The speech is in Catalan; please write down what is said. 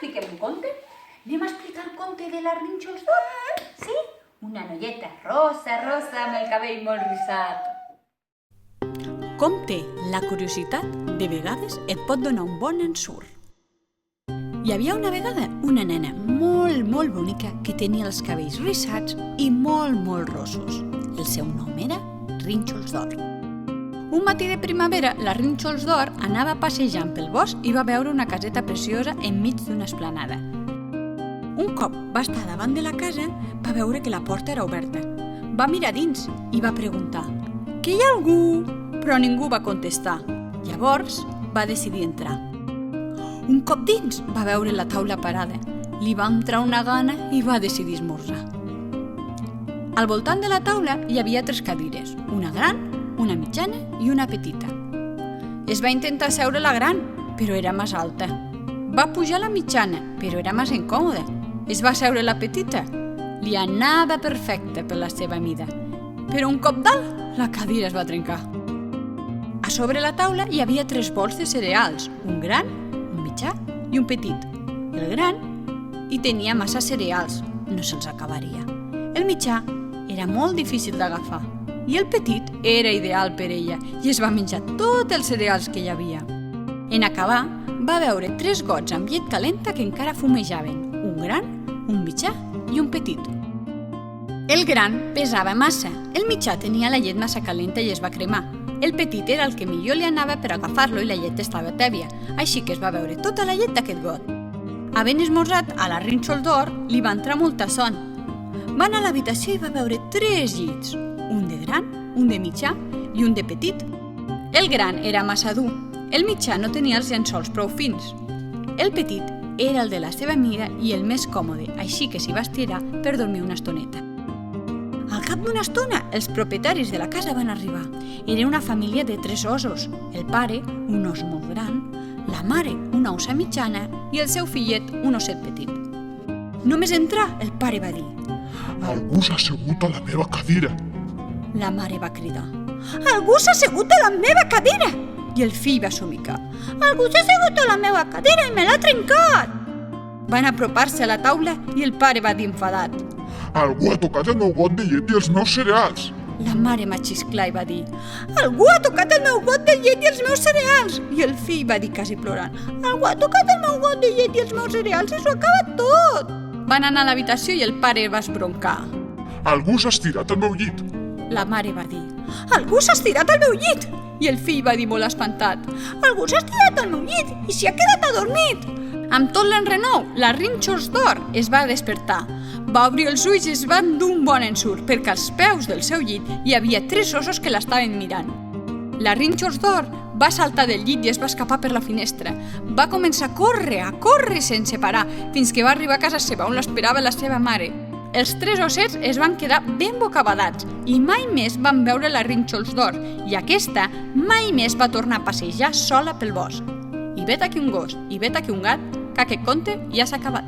expliquem un conte? Anem a explicar el conte de la Rínxols d'Or? Sí? Una noieta rosa, amb el cabell molt rissat. Com té la curiositat, de vegades et pot donar un bon ensurt. Hi havia una vegada una nena molt bonica que tenia els cabells rissats i molt rossos. El seu nom era Rínxols d'Or. Un matí de primavera, la Rínxols d'Or anava passejant pel bosc i va veure una caseta preciosa enmig d'una esplanada. Un cop va estar davant de la casa, va veure que la porta era oberta. Va mirar dins i va preguntar: «Que hi ha algú?» Però ningú va contestar. Llavors va decidir entrar. Un cop dins va veure la taula parada. Li va entrar una gana i va decidir esmorzar. Al voltant de la taula hi havia 3 cadires, una gran, una mitjana i una petita. Es va intentar seure la gran, però era massa alta. Va pujar la mitjana, però era massa incòmoda. Es va seure la petita. Li anava perfecte per la seva mida. Però un cop dalt, la cadira es va trencar. A sobre la taula hi havia 3 bols de cereals, un gran, un mitjà i un petit. El gran hi tenia massa cereals, no se'ls acabaria. El mitjà era molt difícil d'agafar i el petit era ideal per ella i es va menjar tots els cereals que hi havia. En acabar, va veure 3 gots amb llet calenta que encara fumejaven, un gran, un mitjà i un petit. El gran pesava massa, el mitjà tenia la llet massa calenta i es va cremar. El petit era el que millor li anava per agafar-lo i la llet estava tèbia, així que es va beure tota la llet d'aquest got. Havent esmorzat, a la Rínxols d'Or li va entrar molta son. Va anar a l'habitació i va veure 3 llits, un de gran, un de mitjà i un de petit. El gran era massa dur, el mitjà no tenia els llençols prou fins. El petit era el de la seva mida i el més còmode, així que s'hi va estirar per dormir una estoneta. Al cap d'una estona, els propietaris de la casa van arribar. Era una família de 3 ossos, el pare, un os molt gran, la mare, una ossa mitjana i el seu fillet, un osset petit. Només entrar, el pare va dir: «Algú s'ha assegut a la meva cadira!» La mare va cridar: «Algú s'ha assegut a la meva cadira!» I el fill va somicar: «Algú s'ha assegut a la meva cadira i me l'ha trencat!» Van apropar-se a la taula i el pare va dir enfadat: «Algú ha tocat el meu got de llet i els meus cereals!» La mare va xisclar i va dir: «Algú ha tocat el meu got de llet i els meus cereals!» I el fill va dir quasi plorant: «Algú ha tocat el meu got de llet i els meus cereals i s'ho ha acabat tot!» Van anar a l'habitació i el pare va esbroncar: «Algú s'ha estirat al meu llit!» La mare va dir: «Algú s'ha estirat al meu llit!» I el fill va dir molt espantat: «Algú s'ha estirat al meu llit i s'hi ha quedat adormit!» Amb tot l'enrenou, la Rínxols d'Or es va despertar. Va obrir els ulls i es va dur un bon ensurt, perquè als peus del seu llit hi havia 3 ossos que l'estaven mirant. La Rínxols d'Or va saltar del llit i es va escapar per la finestra. Va començar a córrer sense parar, fins que va arribar a casa seva, on l'esperava la seva mare. Els 3 ossets es van quedar ben bocabadats i mai més van veure la Rínxols d'Or, i aquesta mai més va tornar a passejar sola pel bosc. I vet aquí un gos, i vet aquí un gat, que aquest conte ja s'ha acabat.